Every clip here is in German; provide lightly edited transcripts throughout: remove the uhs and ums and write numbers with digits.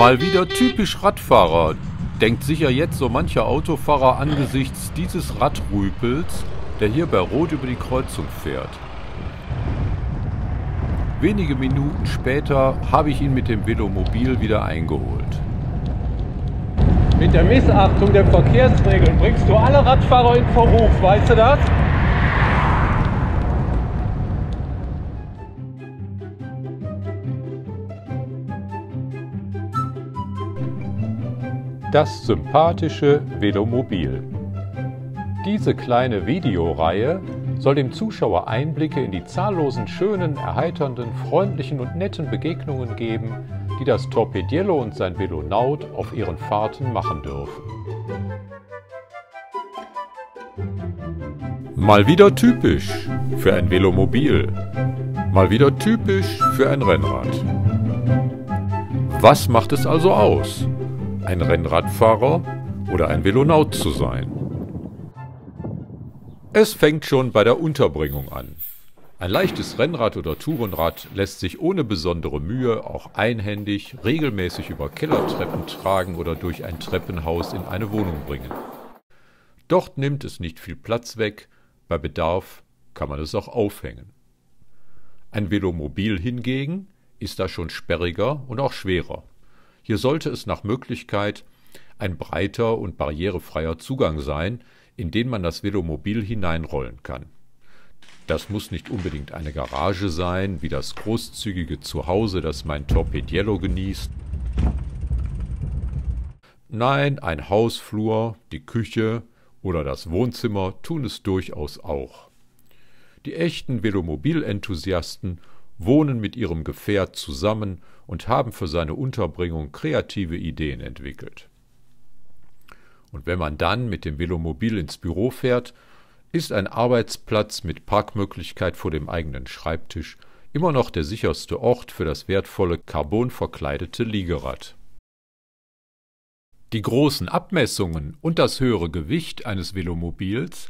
Mal wieder typisch Radfahrer, denkt sicher jetzt so mancher Autofahrer angesichts dieses Radrüpels, der hier bei Rot über die Kreuzung fährt. Wenige Minuten später habe ich ihn mit dem Velomobil wieder eingeholt. Mit der Missachtung der Verkehrsregeln bringst du alle Radfahrer in Verruf, weißt du das? Das sympathische Velomobil. Diese kleine Videoreihe soll dem Zuschauer Einblicke in die zahllosen schönen, erheiternden, freundlichen und netten Begegnungen geben, die das Torpediello und sein Velonaut auf ihren Fahrten machen dürfen. Mal wieder typisch für ein Velomobil. Mal wieder typisch für ein Rennrad. Was macht es also aus, ein Rennradfahrer oder ein Velonaut zu sein? Es fängt schon bei der Unterbringung an. Ein leichtes Rennrad oder Tourenrad lässt sich ohne besondere Mühe auch einhändig regelmäßig über Kellertreppen tragen oder durch ein Treppenhaus in eine Wohnung bringen. Dort nimmt es nicht viel Platz weg, bei Bedarf kann man es auch aufhängen. Ein Velomobil hingegen ist da schon sperriger und auch schwerer. Hier sollte es nach Möglichkeit ein breiter und barrierefreier Zugang sein, in den man das Velomobil hineinrollen kann. Das muss nicht unbedingt eine Garage sein, wie das großzügige Zuhause, das mein Torpediello genießt. Nein, ein Hausflur, die Küche oder das Wohnzimmer tun es durchaus auch. Die echten Velomobil-Enthusiasten wohnen mit ihrem Gefährt zusammen und haben für seine Unterbringung kreative Ideen entwickelt. Und wenn man dann mit dem Velomobil ins Büro fährt, ist ein Arbeitsplatz mit Parkmöglichkeit vor dem eigenen Schreibtisch immer noch der sicherste Ort für das wertvolle carbonverkleidete Liegerad. Die großen Abmessungen und das höhere Gewicht eines Velomobils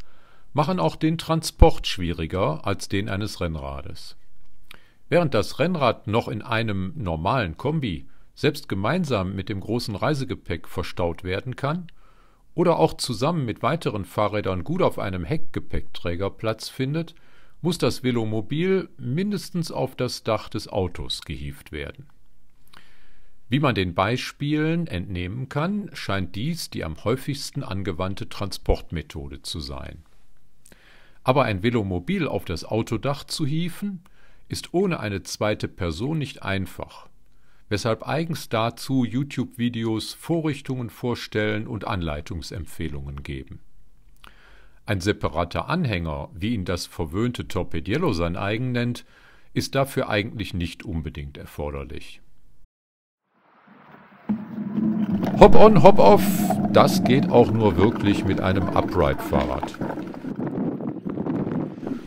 machen auch den Transport schwieriger als den eines Rennrades. Während das Rennrad noch in einem normalen Kombi selbst gemeinsam mit dem großen Reisegepäck verstaut werden kann oder auch zusammen mit weiteren Fahrrädern gut auf einem Heckgepäckträger Platz findet, muss das Velomobil mindestens auf das Dach des Autos gehievt werden. Wie man den Beispielen entnehmen kann, scheint dies die am häufigsten angewandte Transportmethode zu sein. Aber ein Velomobil auf das Autodach zu hieven, ist ohne eine zweite Person nicht einfach, weshalb eigens dazu YouTube-Videos Vorrichtungen vorstellen und Anleitungsempfehlungen geben. Ein separater Anhänger, wie ihn das verwöhnte Torpediello sein eigen nennt, ist dafür eigentlich nicht unbedingt erforderlich. Hop-on, hop-off, das geht auch nur wirklich mit einem Upright-Fahrrad.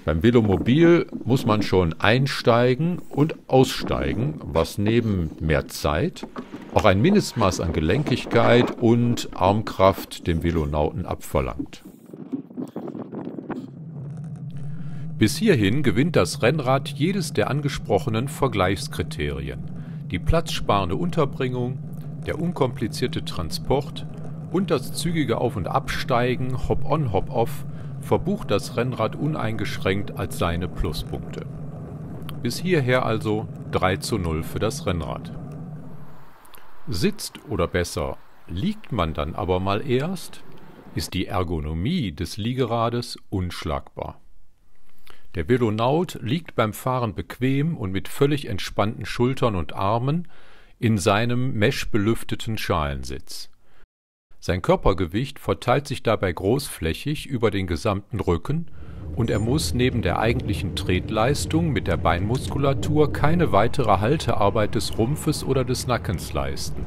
Beim Velomobil muss man schon einsteigen und aussteigen, was neben mehr Zeit auch ein Mindestmaß an Gelenkigkeit und Armkraft dem Velonauten abverlangt. Bis hierhin gewinnt das Rennrad jedes der angesprochenen Vergleichskriterien: die platzsparende Unterbringung, der unkomplizierte Transport und das zügige Auf- und Absteigen, Hop-on, Hop-off, verbucht das Rennrad uneingeschränkt als seine Pluspunkte. Bis hierher also 3:0 für das Rennrad. Sitzt oder besser, liegt man dann aber mal erst, ist die Ergonomie des Liegerades unschlagbar. Der Velonaut liegt beim Fahren bequem und mit völlig entspannten Schultern und Armen in seinem meshbelüfteten Schalensitz. Sein Körpergewicht verteilt sich dabei großflächig über den gesamten Rücken und er muss neben der eigentlichen Tretleistung mit der Beinmuskulatur keine weitere Haltearbeit des Rumpfes oder des Nackens leisten.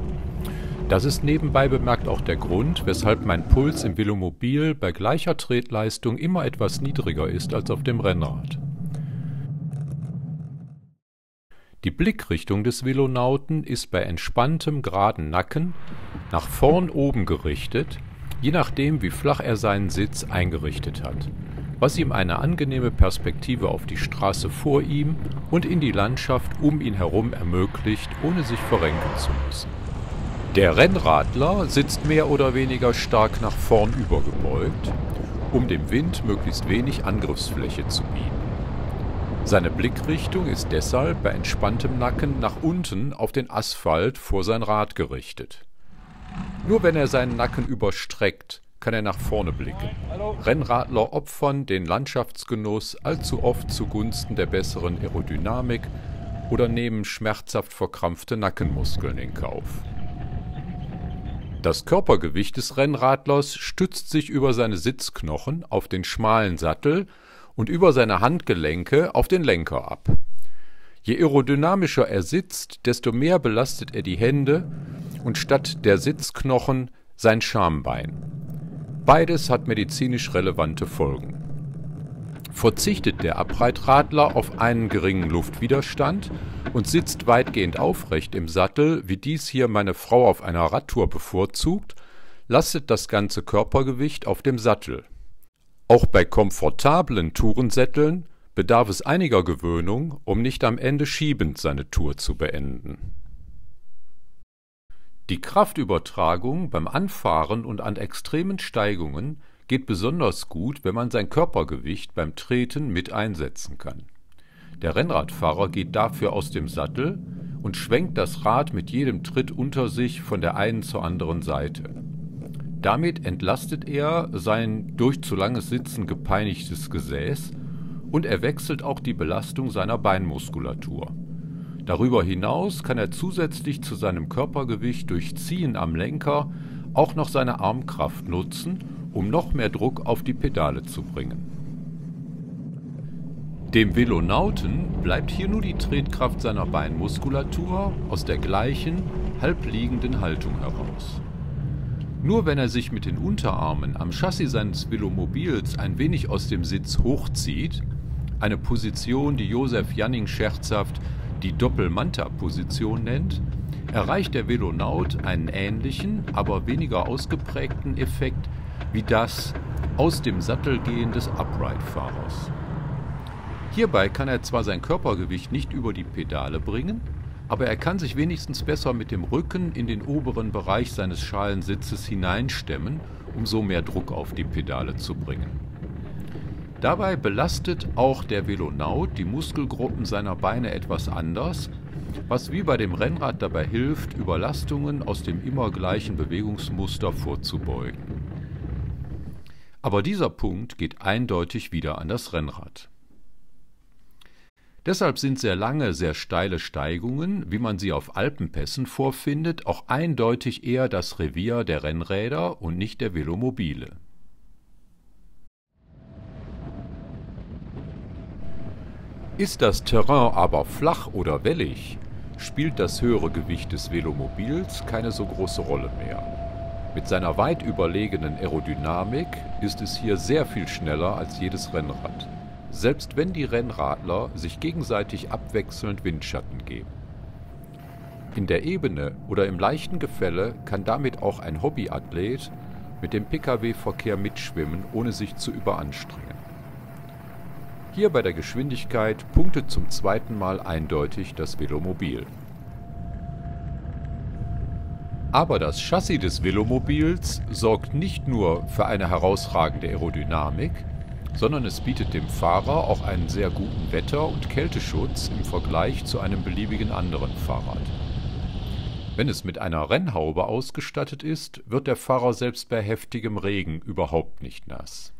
Das ist nebenbei bemerkt auch der Grund, weshalb mein Puls im Velomobil bei gleicher Tretleistung immer etwas niedriger ist als auf dem Rennrad. Die Blickrichtung des Velonauten ist bei entspanntem, geraden Nacken nach vorn oben gerichtet, je nachdem wie flach er seinen Sitz eingerichtet hat, was ihm eine angenehme Perspektive auf die Straße vor ihm und in die Landschaft um ihn herum ermöglicht, ohne sich verrenken zu müssen. Der Rennradler sitzt mehr oder weniger stark nach vorn übergebeugt, um dem Wind möglichst wenig Angriffsfläche zu bieten. Seine Blickrichtung ist deshalb bei entspanntem Nacken nach unten auf den Asphalt vor sein Rad gerichtet. Nur wenn er seinen Nacken überstreckt, kann er nach vorne blicken. Rennradler opfern den Landschaftsgenuss allzu oft zugunsten der besseren Aerodynamik oder nehmen schmerzhaft verkrampfte Nackenmuskeln in Kauf. Das Körpergewicht des Rennradlers stützt sich über seine Sitzknochen auf den schmalen Sattel und über seine Handgelenke auf den Lenker ab. Je aerodynamischer er sitzt, desto mehr belastet er die Hände und statt der Sitzknochen sein Schambein. Beides hat medizinisch relevante Folgen. Verzichtet der Abreitradler auf einen geringen Luftwiderstand und sitzt weitgehend aufrecht im Sattel, wie dies hier meine Frau auf einer Radtour bevorzugt, lastet das ganze Körpergewicht auf dem Sattel. Auch bei komfortablen Tourensätteln bedarf es einiger Gewöhnung, um nicht am Ende schiebend seine Tour zu beenden. Die Kraftübertragung beim Anfahren und an extremen Steigungen geht besonders gut, wenn man sein Körpergewicht beim Treten mit einsetzen kann. Der Rennradfahrer geht dafür aus dem Sattel und schwenkt das Rad mit jedem Tritt unter sich von der einen zur anderen Seite. Damit entlastet er sein durch zu langes Sitzen gepeinigtes Gesäß und er wechselt auch die Belastung seiner Beinmuskulatur. Darüber hinaus kann er zusätzlich zu seinem Körpergewicht durch Ziehen am Lenker auch noch seine Armkraft nutzen, um noch mehr Druck auf die Pedale zu bringen. Dem Velonauten bleibt hier nur die Tretkraft seiner Beinmuskulatur aus der gleichen, halbliegenden Haltung heraus. Nur wenn er sich mit den Unterarmen am Chassis seines Velomobils ein wenig aus dem Sitz hochzieht, eine Position, die Josef Janning scherzhaft die Doppelmanta-Position nennt, erreicht der Velonaut einen ähnlichen, aber weniger ausgeprägten Effekt wie das aus dem Sattel gehen des Upright-Fahrers. Hierbei kann er zwar sein Körpergewicht nicht über die Pedale bringen, aber er kann sich wenigstens besser mit dem Rücken in den oberen Bereich seines schalen Sitzes hineinstemmen, um so mehr Druck auf die Pedale zu bringen. Dabei belastet auch der Velonaut die Muskelgruppen seiner Beine etwas anders, was wie bei dem Rennrad dabei hilft, Überlastungen aus dem immer gleichen Bewegungsmuster vorzubeugen. Aber dieser Punkt geht eindeutig wieder an das Rennrad. Deshalb sind sehr lange, sehr steile Steigungen, wie man sie auf Alpenpässen vorfindet, auch eindeutig eher das Revier der Rennräder und nicht der Velomobile. Ist das Terrain aber flach oder wellig, spielt das höhere Gewicht des Velomobils keine so große Rolle mehr. Mit seiner weit überlegenen Aerodynamik ist es hier sehr viel schneller als jedes Rennrad, selbst wenn die Rennradler sich gegenseitig abwechselnd Windschatten geben. In der Ebene oder im leichten Gefälle kann damit auch ein Hobbyathlet mit dem Pkw-Verkehr mitschwimmen, ohne sich zu überanstrengen. Hier bei der Geschwindigkeit punktet zum zweiten Mal eindeutig das Velomobil. Aber das Chassis des Velomobils sorgt nicht nur für eine herausragende Aerodynamik, sondern es bietet dem Fahrer auch einen sehr guten Wetter- und Kälteschutz im Vergleich zu einem beliebigen anderen Fahrrad. Wenn es mit einer Rennhaube ausgestattet ist, wird der Fahrer selbst bei heftigem Regen überhaupt nicht nass.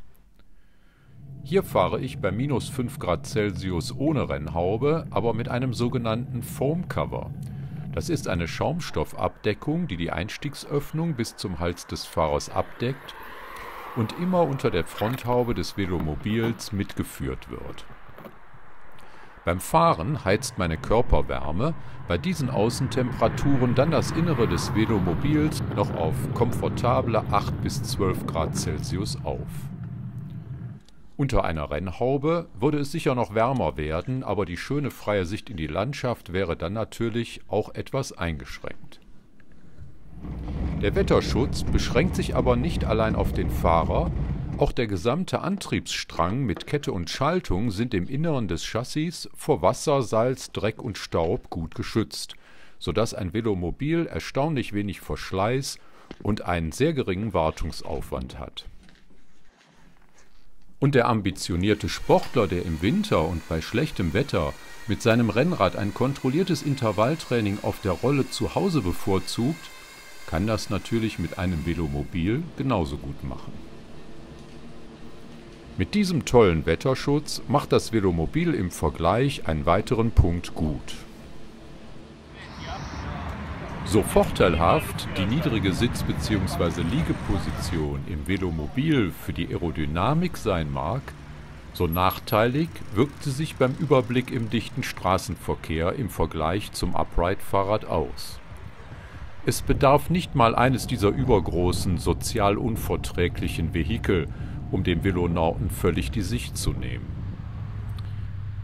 Hier fahre ich bei minus 5 Grad Celsius ohne Rennhaube, aber mit einem sogenannten Foam Cover. Das ist eine Schaumstoffabdeckung, die die Einstiegsöffnung bis zum Hals des Fahrers abdeckt und immer unter der Fronthaube des Velomobils mitgeführt wird. Beim Fahren heizt meine Körperwärme bei diesen Außentemperaturen dann das Innere des Velomobils noch auf komfortable 8 bis 12 Grad Celsius auf. Unter einer Rennhaube würde es sicher noch wärmer werden, aber die schöne freie Sicht in die Landschaft wäre dann natürlich auch etwas eingeschränkt. Der Wetterschutz beschränkt sich aber nicht allein auf den Fahrer, auch der gesamte Antriebsstrang mit Kette und Schaltung sind im Inneren des Chassis vor Wasser, Salz, Dreck und Staub gut geschützt, sodass ein Velomobil erstaunlich wenig Verschleiß und einen sehr geringen Wartungsaufwand hat. Und der ambitionierte Sportler, der im Winter und bei schlechtem Wetter mit seinem Rennrad ein kontrolliertes Intervalltraining auf der Rolle zu Hause bevorzugt, kann das natürlich mit einem Velomobil genauso gut machen. Mit diesem tollen Wetterschutz macht das Velomobil im Vergleich einen weiteren Punkt gut. So vorteilhaft die niedrige Sitz- bzw. Liegeposition im Velomobil für die Aerodynamik sein mag, so nachteilig wirkt sie sich beim Überblick im dichten Straßenverkehr im Vergleich zum Upright-Fahrrad aus. Es bedarf nicht mal eines dieser übergroßen, sozial unverträglichen Vehikel, um dem Velonauten völlig die Sicht zu nehmen.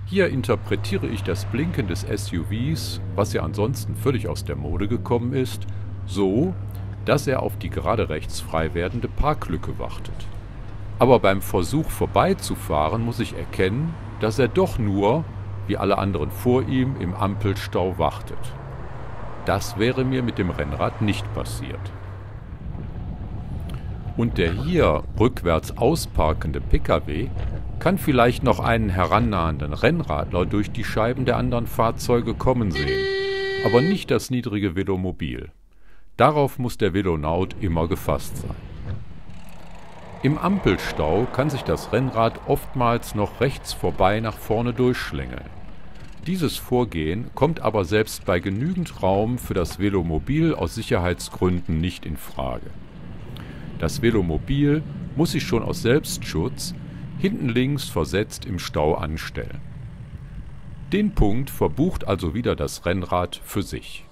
Hier interpretiere ich das Blinken des SUVs, was ja ansonsten völlig aus der Mode gekommen ist, so, dass er auf die gerade rechts frei werdende Parklücke wartet. Aber beim Versuch vorbeizufahren muss ich erkennen, dass er doch nur, wie alle anderen vor ihm, im Ampelstau wartet. Das wäre mir mit dem Rennrad nicht passiert. Und der hier rückwärts ausparkende Pkw kann vielleicht noch einen herannahenden Rennradler durch die Scheiben der anderen Fahrzeuge kommen sehen, aber nicht das niedrige Velomobil. Darauf muss der Velonaut immer gefasst sein. Im Ampelstau kann sich das Rennrad oftmals noch rechts vorbei nach vorne durchschlängeln. Dieses Vorgehen kommt aber selbst bei genügend Raum für das Velomobil aus Sicherheitsgründen nicht in Frage. Das Velomobil muss sich schon aus Selbstschutz hinten links versetzt im Stau anstellen. Den Punkt verbucht also wieder das Rennrad für sich.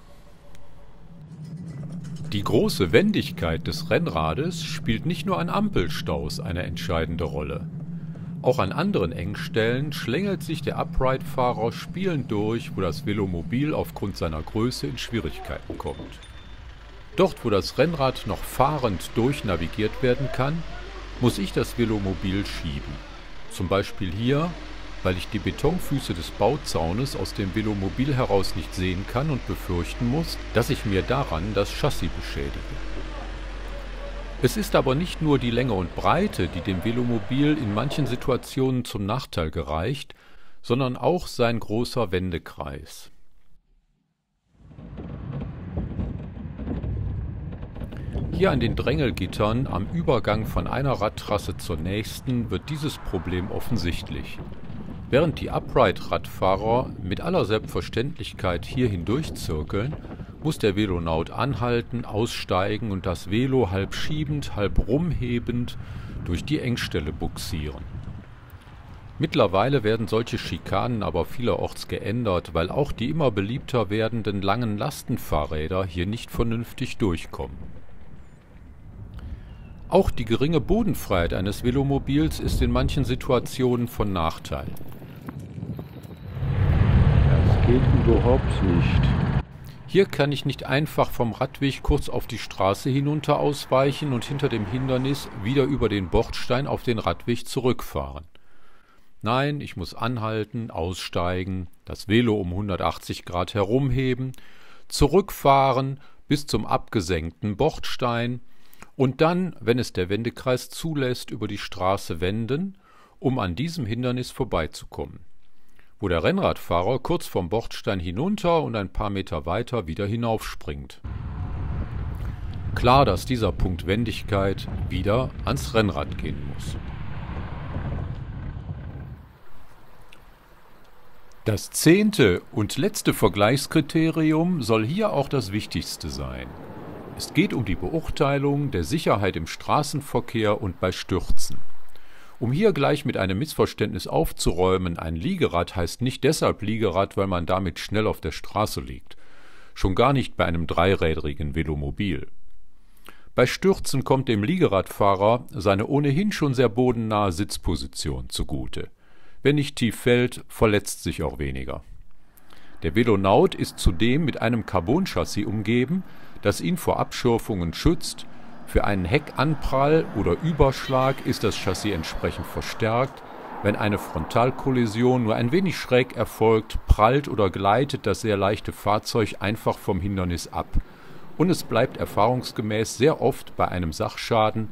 Die große Wendigkeit des Rennrades spielt nicht nur an Ampelstaus eine entscheidende Rolle. Auch an anderen Engstellen schlängelt sich der Upright-Fahrer spielend durch, wo das Velomobil aufgrund seiner Größe in Schwierigkeiten kommt. Dort, wo das Rennrad noch fahrend durchnavigiert werden kann, muss ich das Velomobil schieben. Zum Beispiel hier, weil ich die Betonfüße des Bauzaunes aus dem Velomobil heraus nicht sehen kann und befürchten muss, dass ich mir daran das Chassis beschädige. Es ist aber nicht nur die Länge und Breite, die dem Velomobil in manchen Situationen zum Nachteil gereicht, sondern auch sein großer Wendekreis. Hier an den Drängelgittern am Übergang von einer Radtrasse zur nächsten wird dieses Problem offensichtlich. Während die Upright-Radfahrer mit aller Selbstverständlichkeit hier hindurchzirkeln, muss der Velonaut anhalten, aussteigen und das Velo halb schiebend, halb rumhebend durch die Engstelle bugsieren. Mittlerweile werden solche Schikanen aber vielerorts geändert, weil auch die immer beliebter werdenden langen Lastenfahrräder hier nicht vernünftig durchkommen. Auch die geringe Bodenfreiheit eines Velomobils ist in manchen Situationen von Nachteil. Das geht überhaupt nicht. Hier kann ich nicht einfach vom Radweg kurz auf die Straße hinunter ausweichen und hinter dem Hindernis wieder über den Bordstein auf den Radweg zurückfahren. Nein, ich muss anhalten, aussteigen, das Velo um 180 Grad herumheben, zurückfahren bis zum abgesenkten Bordstein und dann, wenn es der Wendekreis zulässt, über die Straße wenden, um an diesem Hindernis vorbeizukommen, wo der Rennradfahrer kurz vom Bordstein hinunter und ein paar Meter weiter wieder hinaufspringt. Klar, dass dieser Punkt Wendigkeit wieder ans Rennrad gehen muss. Das 10. und letzte Vergleichskriterium soll hier auch das wichtigste sein. Es geht um die Beurteilung der Sicherheit im Straßenverkehr und bei Stürzen. Um hier gleich mit einem Missverständnis aufzuräumen, ein Liegerad heißt nicht deshalb Liegerad, weil man damit schnell auf der Straße liegt. Schon gar nicht bei einem dreirädrigen Velomobil. Bei Stürzen kommt dem Liegeradfahrer seine ohnehin schon sehr bodennahe Sitzposition zugute. Wer nicht tief fällt, verletzt sich auch weniger. Der Velonaut ist zudem mit einem Carbon-Chassis umgeben, das ihn vor Abschürfungen schützt. Für einen Heckanprall oder Überschlag ist das Chassis entsprechend verstärkt, Wenn eine Frontalkollision nur ein wenig schräg erfolgt, prallt oder gleitet das sehr leichte Fahrzeug einfach vom Hindernis ab. Und es bleibt erfahrungsgemäß sehr oft bei einem Sachschaden,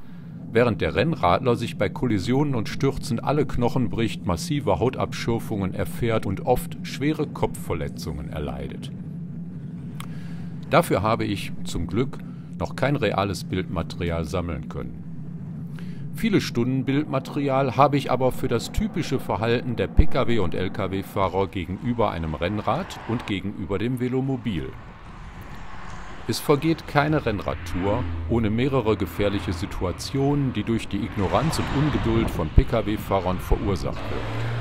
während der Rennradler sich bei Kollisionen und Stürzen alle Knochen bricht, massive Hautabschürfungen erfährt und oft schwere Kopfverletzungen erleidet. Dafür habe ich, zum Glück, noch kein reales Bildmaterial sammeln können. Viele Stunden Bildmaterial habe ich aber für das typische Verhalten der Pkw- und Lkw-Fahrer gegenüber einem Rennrad und gegenüber dem Velomobil. Es vergeht keine Rennradtour ohne mehrere gefährliche Situationen, die durch die Ignoranz und Ungeduld von Pkw-Fahrern verursacht werden.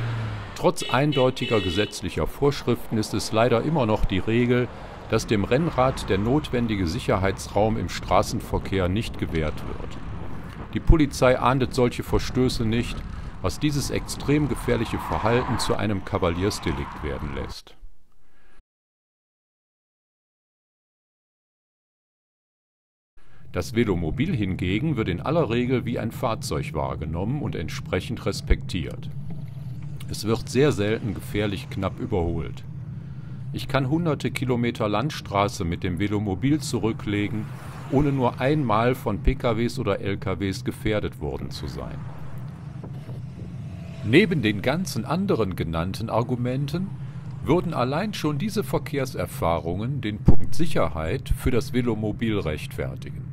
Trotz eindeutiger gesetzlicher Vorschriften ist es leider immer noch die Regel, dass dem Rennrad der notwendige Sicherheitsraum im Straßenverkehr nicht gewährt wird. Die Polizei ahndet solche Verstöße nicht, was dieses extrem gefährliche Verhalten zu einem Kavaliersdelikt werden lässt. Das Velomobil hingegen wird in aller Regel wie ein Fahrzeug wahrgenommen und entsprechend respektiert. Es wird sehr selten gefährlich knapp überholt. Ich kann hunderte Kilometer Landstraße mit dem Velomobil zurücklegen, ohne nur einmal von PKWs oder LKWs gefährdet worden zu sein. Neben den ganzen anderen genannten Argumenten würden allein schon diese Verkehrserfahrungen den Punkt Sicherheit für das Velomobil rechtfertigen.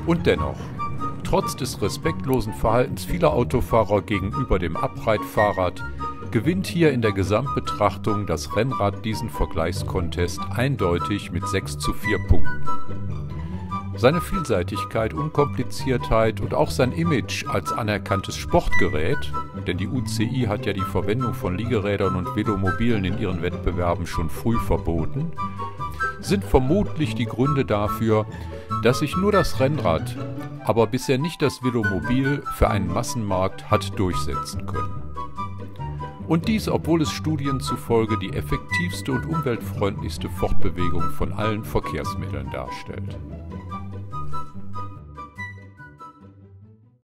Und dennoch, trotz des respektlosen Verhaltens vieler Autofahrer gegenüber dem Abreitfahrrad, gewinnt hier in der Gesamtbetrachtung das Rennrad diesen Vergleichskontest eindeutig mit 6:4 Punkten. Seine Vielseitigkeit, Unkompliziertheit und auch sein Image als anerkanntes Sportgerät, denn die UCI hat ja die Verwendung von Liegerädern und Velomobilen in ihren Wettbewerben schon früh verboten, sind vermutlich die Gründe dafür, dass sich nur das Rennrad, aber bisher nicht das Velomobil für einen Massenmarkt hat durchsetzen können. Und dies, obwohl es Studien zufolge die effektivste und umweltfreundlichste Fortbewegung von allen Verkehrsmitteln darstellt.